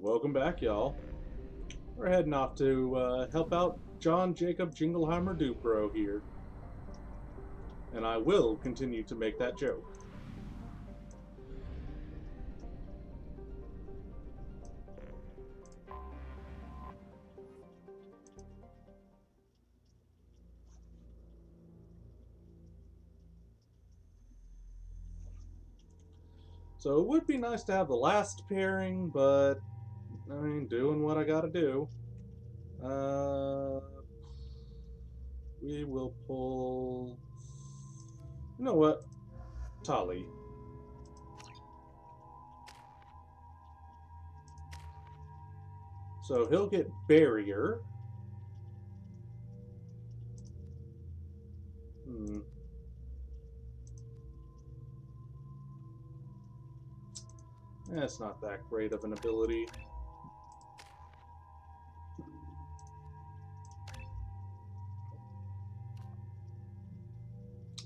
Welcome back, y'all. We're heading off to help out John Jacob Jingleheimer Dupro here. And I will continue to make that joke. So it would be nice to have the last pairing, but I mean, doing what I gotta do. We will pull. You know what? Tali. So he'll get Barrier. That's not that great of an ability.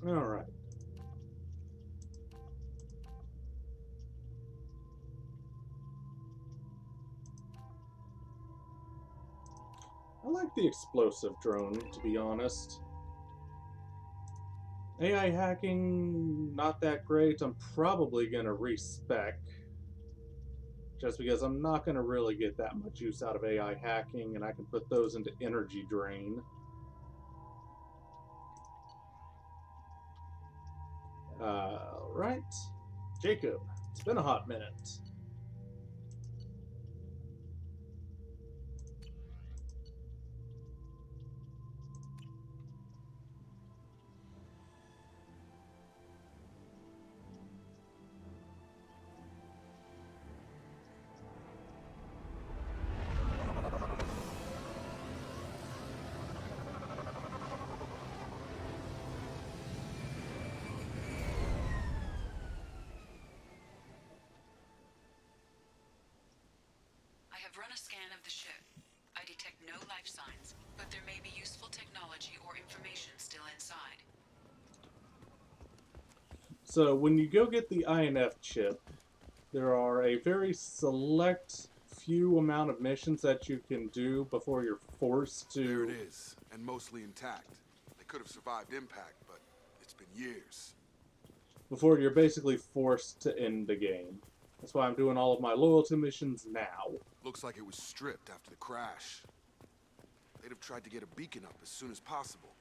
Alright. I like the explosive drone, to be honest. AI hacking, not that great. I'm probably going to respec. Just because I'm not going to really get that much use out of AI hacking, and I can put those into energy drain. Right. Jacob, it's been a hot minute. I have run a scan of the ship. I detect no life signs, but there may be useful technology or information still inside. So when you go get the INF chip, there are a very select few amount of missions that you can do before you're forced to... There it is, and mostly intact. They could have survived impact, but it's been years. Before you're basically forced to end the game. That's why I'm doing all of my loyalty missions now. Looks like it was stripped after the crash. They'd have tried to get a beacon up as soon as possible.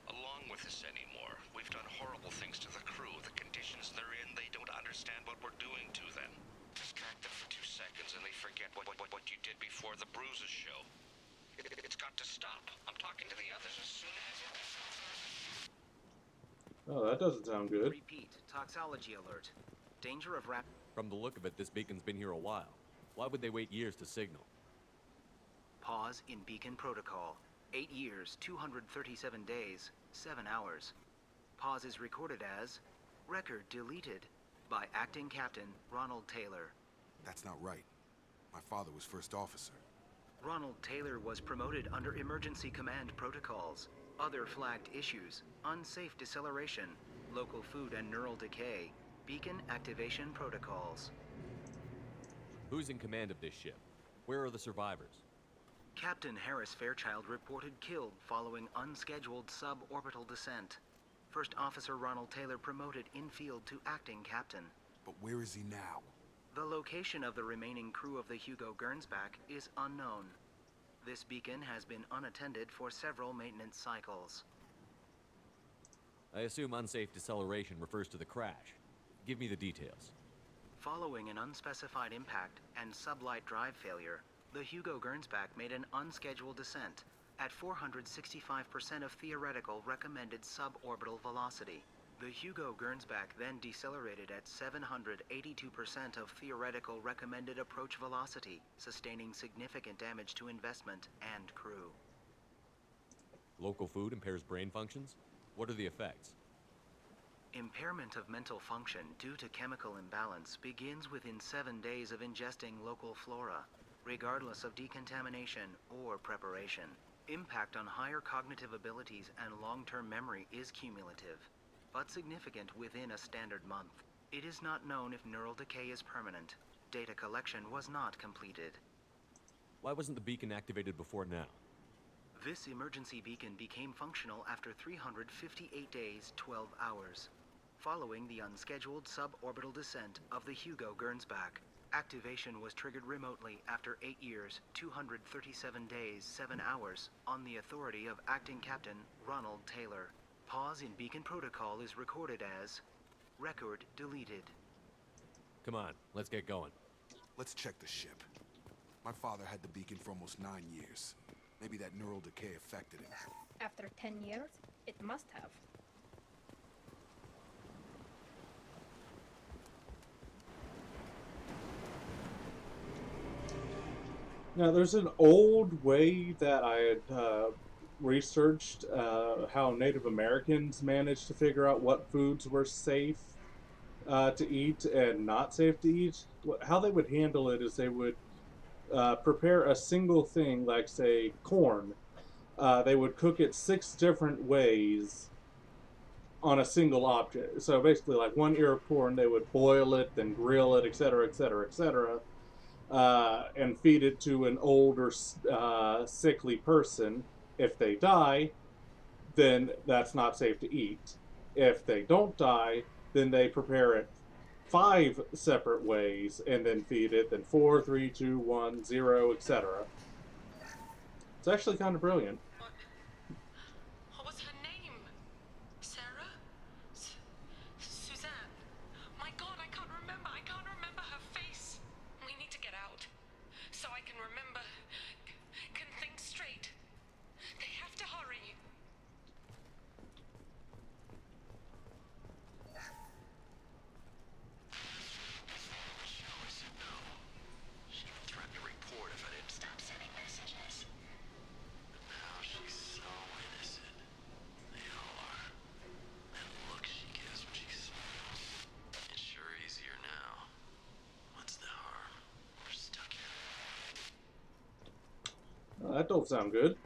Along with this anymore. We've done horrible things to the crew. The conditions they're in, they don't understand what we're doing to them. Distract them for 2 seconds and they forget what you did before the bruises show. It's got to stop. I'm talking to the others as soon as... Oh, that doesn't sound good. Repeat, toxology alert. Danger of rap. From the look of it, this beacon's been here a while. Why would they wait years to signal? Pause in beacon protocol. 8 years, 237 days, 7 hours. Pause is recorded as record deleted by acting captain Ronald Taylor. That's not right. My father was first officer. Ronald Taylor was promoted under emergency command protocols. Other flagged issues: unsafe deceleration, local food and neural decay, beacon activation protocols. Who's in command of this ship? Where are the survivors? Captain Harris Fairchild reported killed following unscheduled suborbital descent. First Officer Ronald Taylor promoted in-field to acting captain. But where is he now? The location of the remaining crew of the Hugo Gernsback is unknown. This beacon has been unattended for several maintenance cycles. I assume unsafe deceleration refers to the crash. Give me the details. Following an unspecified impact and sublight drive failure, the Hugo Gernsback made an unscheduled descent at 465% of theoretical recommended suborbital velocity. The Hugo Gernsback then decelerated at 782% of theoretical recommended approach velocity, sustaining significant damage to investment and crew. Local food impairs brain functions? What are the effects? Impairment of mental function due to chemical imbalance begins within 7 days of ingesting local flora, regardless of decontamination or preparation. Impact on higher cognitive abilities and long-term memory is cumulative, but significant within a standard month. It is not known if neural decay is permanent. Data collection was not completed. Why wasn't the beacon activated before now? This emergency beacon became functional after 358 days, 12 hours. Following the unscheduled suborbital descent of the Hugo Gernsback, activation was triggered remotely after 8 years, 237 days, 7 hours, on the authority of Acting Captain Ronald Taylor. Pause in beacon protocol is recorded as record deleted. Come on, let's get going. Let's check the ship. My father had the beacon for almost 9 years. Maybe that neural decay affected him. After 10 years, it must have. Now, there's an old way that I had researched how Native Americans managed to figure out what foods were safe to eat and not safe to eat. How they would handle it is they would prepare a single thing, like, say, corn. They would cook it 6 different ways on a single object. So basically, like one ear of corn, they would boil it, then grill it, etc., etc., etc., and feed it to an old or sickly person. If they die, then that's not safe to eat. If they don't die, then they prepare it 5 separate ways and then feed it, then 4, 3, 2, 1, 0, etc. It's actually kind of brilliant. What was her name? Sarah? Suzanne? My God, I can't remember. I can't remember her face. We need to get out. So I can remember. Can think straight. They have to hurry. She always said no. She even threatened to report if I didn't stop sending messages. But now she's so innocent. They all are. That look she gives when she smiles. It's sure easier now. What's the harm? We're stuck here. That don't sound good.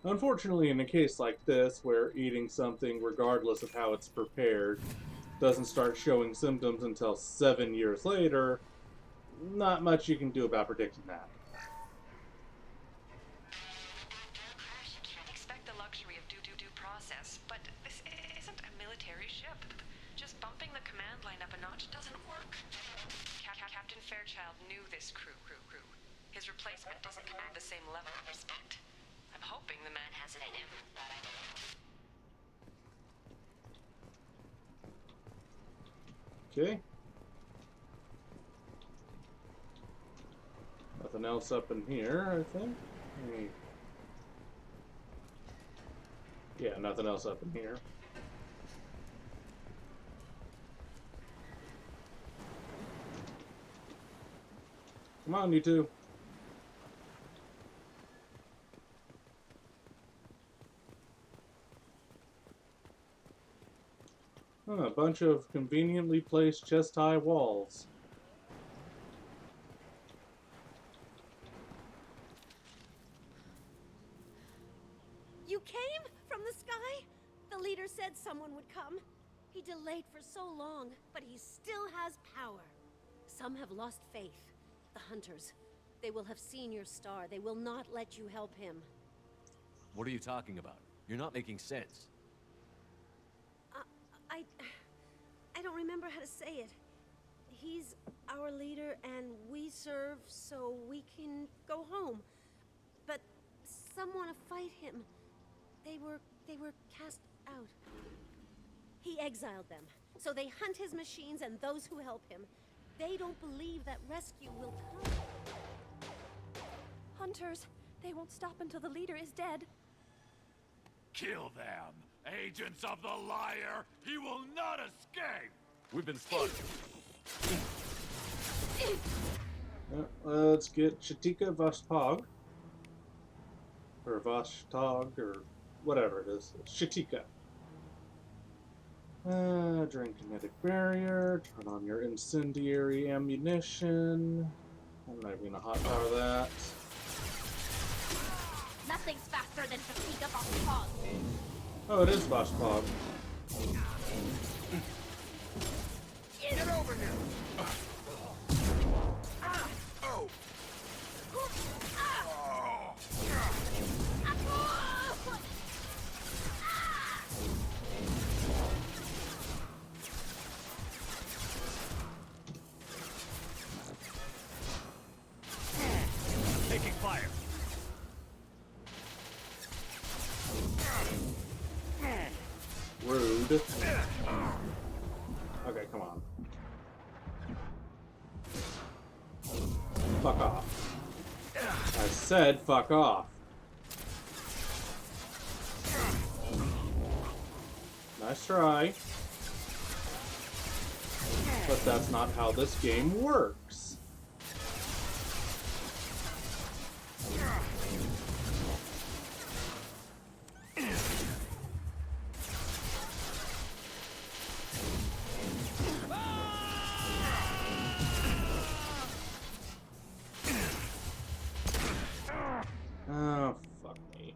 Unfortunately, in a case like this, where eating something, regardless of how it's prepared, doesn't start showing symptoms until 7 years later, not much you can do about predicting that. You can't expect the luxury of due process, but this isn't a military ship. Just bumping the command line up a notch doesn't work. Captain Fairchild knew this crew. His replacement doesn't command the same level of respect. I'm hoping the man has it in him, but I don't. Okay. Nothing else up in here, I think. Yeah, nothing else up in here. Come on, you two. A bunch of conveniently placed chest-high walls. You came from the sky? The leader said someone would come. He delayed for so long, but he still has power. Some have lost faith. The hunters. They will have seen your star. They will not let you help him. What are you talking about? You're not making sense. I don't remember how to say it. He's our leader and we serve so we can go home. But some want to fight him. They were cast out. He exiled them. So they hunt his machines and those who help him. They don't believe that rescue will come. Hunters, they won't stop until the leader is dead. Kill them! Agents of the liar! He will not escape! We've been spotted. Let's get Shatika Vastag. Or Vashtag, or whatever it is. Shatika. Drain kinetic barrier. Turn on your incendiary ammunition. I'm not even gonna hot power that. Nothing's faster than fatigue of a hog. Oh, it is Bosch Pog. Get over here! Oh! Taking fire. Rude. Okay, come on. Fuck off. I said fuck off. Nice try. But that's not how this game works. Oh, fuck me.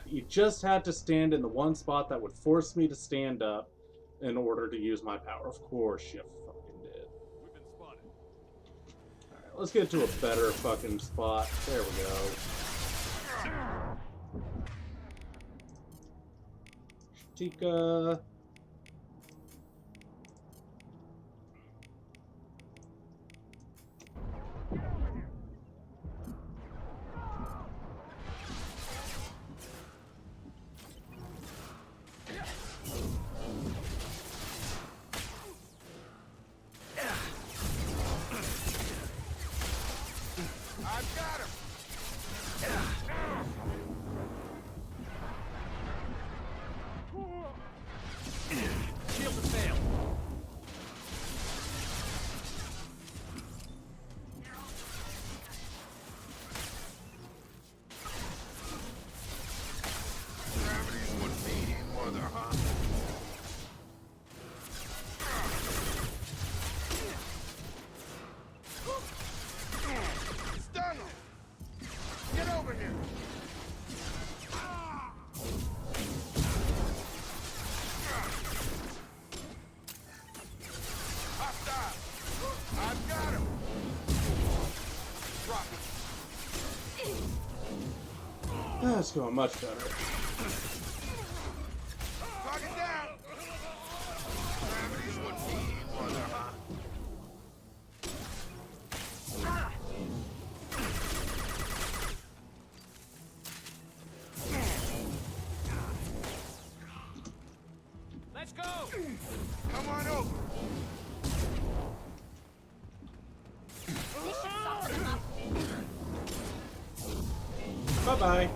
You just had to stand in the one spot that would force me to stand up in order to use my power. Of course you fucking did. We've been spotted. Alright, let's get to a better fucking spot. There we go. Tika. I've got him! Shield has failed. Gravity's what made him mother, huh? Stun him! Get over here! Hostile! I've got him! Drop it! That's going much better. Target down! Gravity's what made him mother, huh? Let's go! Come on over! This should soften them up. Bye-bye,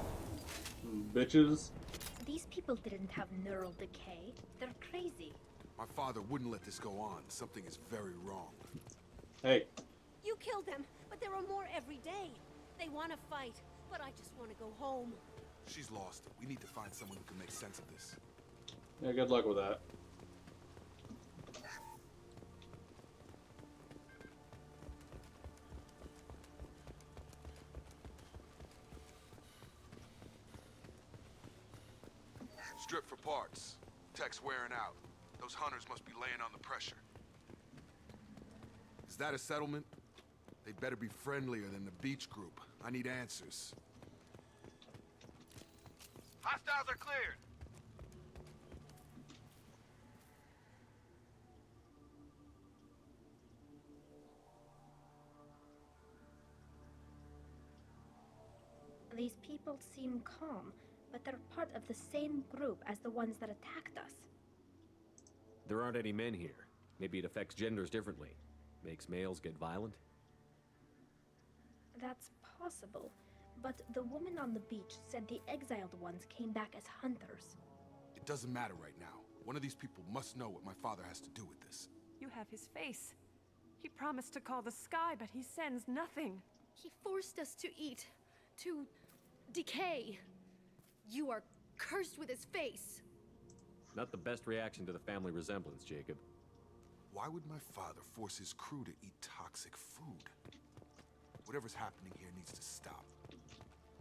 bitches. These people didn't have neural decay. They're crazy. My father wouldn't let this go on. Something is very wrong. Hey, You killed them, but there are more every day. They want to fight, but I just want to go home. She's lost it. We need to find someone who can make sense of this. yeah, good luck with that. Strip for parts. Tech's wearing out. Those hunters must be laying on the pressure. Is that a settlement? They'd better be friendlier than the beach group. I need answers. Hostiles are cleared! These people seem calm, but they're part of the same group as the ones that attacked us. There aren't any men here. Maybe it affects genders differently. Makes males get violent? That's possible, but the woman on the beach said the exiled ones came back as hunters. It doesn't matter right now. One of these people must know what my father has to do with this. You have his face. He promised to call the sky, but he sends nothing. He forced us to eat, to decay. You are cursed with his face. Not the best reaction to the family resemblance, Jacob. Why would my father force his crew to eat toxic food? Whatever's happening here needs to stop.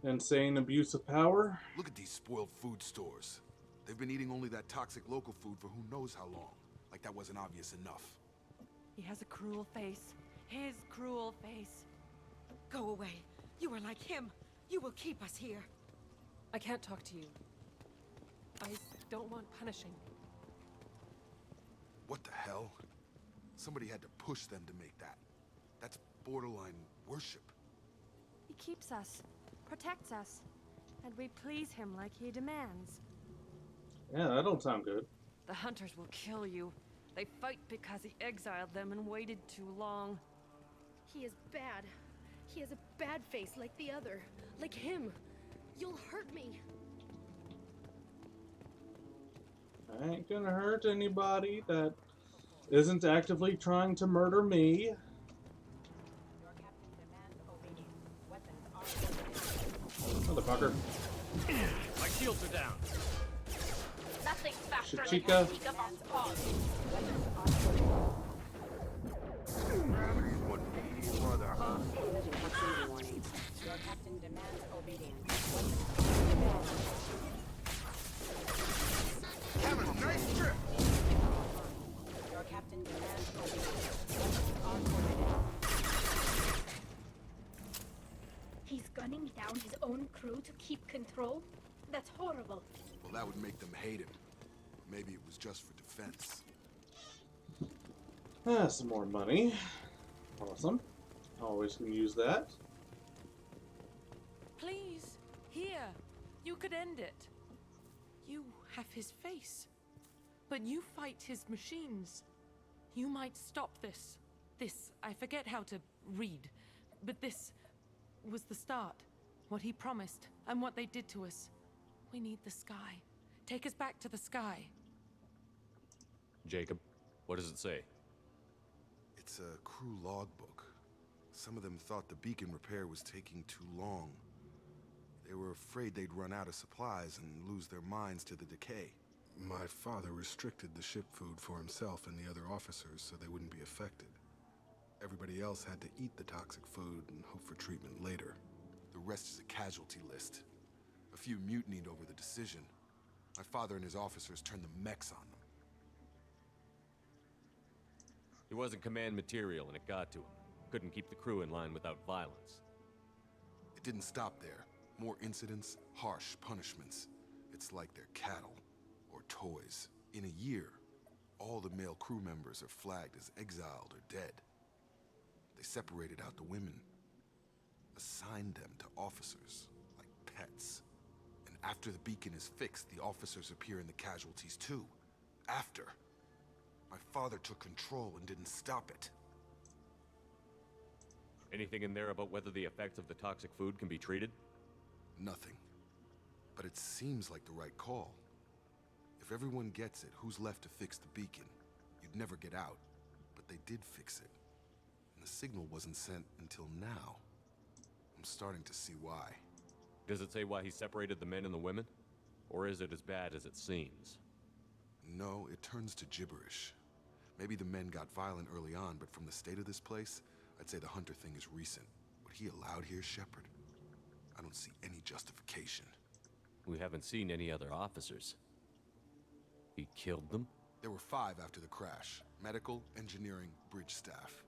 Insane abuse of power. Look at these spoiled food stores. They've been eating only that toxic local food for who knows how long. Like that wasn't obvious enough. He has a cruel face. His cruel face. Go away. You are like him. You will keep us here. I can't talk to you. I don't want punishing. What the hell? Somebody had to push them to make that. That's borderline worship. He keeps us, protects us, and we please him like he demands. Yeah, that don't sound good. The hunters will kill you. They fight because he exiled them and waited too long. He is bad. He has a bad face like the other. Like him. You'll hurt me. I ain't gonna hurt anybody that isn't actively trying to murder me. Motherfucker. My shields are down. Nothing faster than Chica. your Chica bombs pause. Gravity wouldn't be any further, huh? Your captain demands obedience. Having a nice trip! Your captain demands obedience. Weapons are coordinated. He's gunning down his own crew to keep control? That's horrible. Well, that would make them hate him. Maybe it was just for defense. Ah, some more money. Awesome. Always can use that. Please, here. You could end it. You have his face. But you fight his machines. You might stop this. This, I forget how to read. But this was the start. What he promised, and what they did to us. We need the sky. Take us back to the sky. Jacob, what does it say? It's a crew logbook. Some of them thought the beacon repair was taking too long. They were afraid they'd run out of supplies and lose their minds to the decay. My father restricted the ship food for himself and the other officers so they wouldn't be affected. Everybody else had to eat the toxic food and hope for treatment later. The rest is a casualty list. A few mutinied over the decision. My father and his officers turned the mechs on them. He wasn't command material and it got to him. Couldn't keep the crew in line without violence. It didn't stop there. More incidents, harsh punishments. It's like they're cattle or toys. In a year, all the male crew members are flagged as exiled or dead. They separated out the women, assigned them to officers, like pets. And after the beacon is fixed, the officers appear in the casualties too. After. My father took control and didn't stop it. Anything in there about whether the effects of the toxic food can be treated? Nothing. But it seems like the right call. If everyone gets it, who's left to fix the beacon? You'd never get out. But they did fix it. And the signal wasn't sent until now. I'm starting to see why. Does it say why he separated the men and the women? Or is it as bad as it seems? No, it turns to gibberish. Maybe the men got violent early on, but from the state of this place, I'd say the Hunter thing is recent. What he allowed here, Shepard? I don't see any justification. We haven't seen any other officers. He killed them? There were 5 after the crash. Medical, engineering, bridge staff.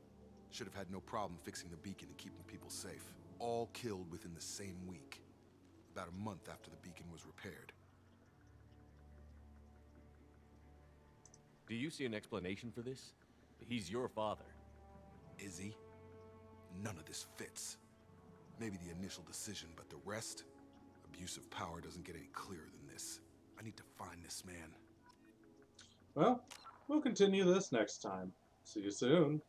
Should have had no problem fixing the beacon and keeping people safe. All killed within the same week. About a month after the beacon was repaired. Do you see an explanation for this? He's your father. Is he? None of this fits. Maybe the initial decision, but the rest? Abuse of power doesn't get any clearer than this. I need to find this man. Well, we'll continue this next time. See you soon.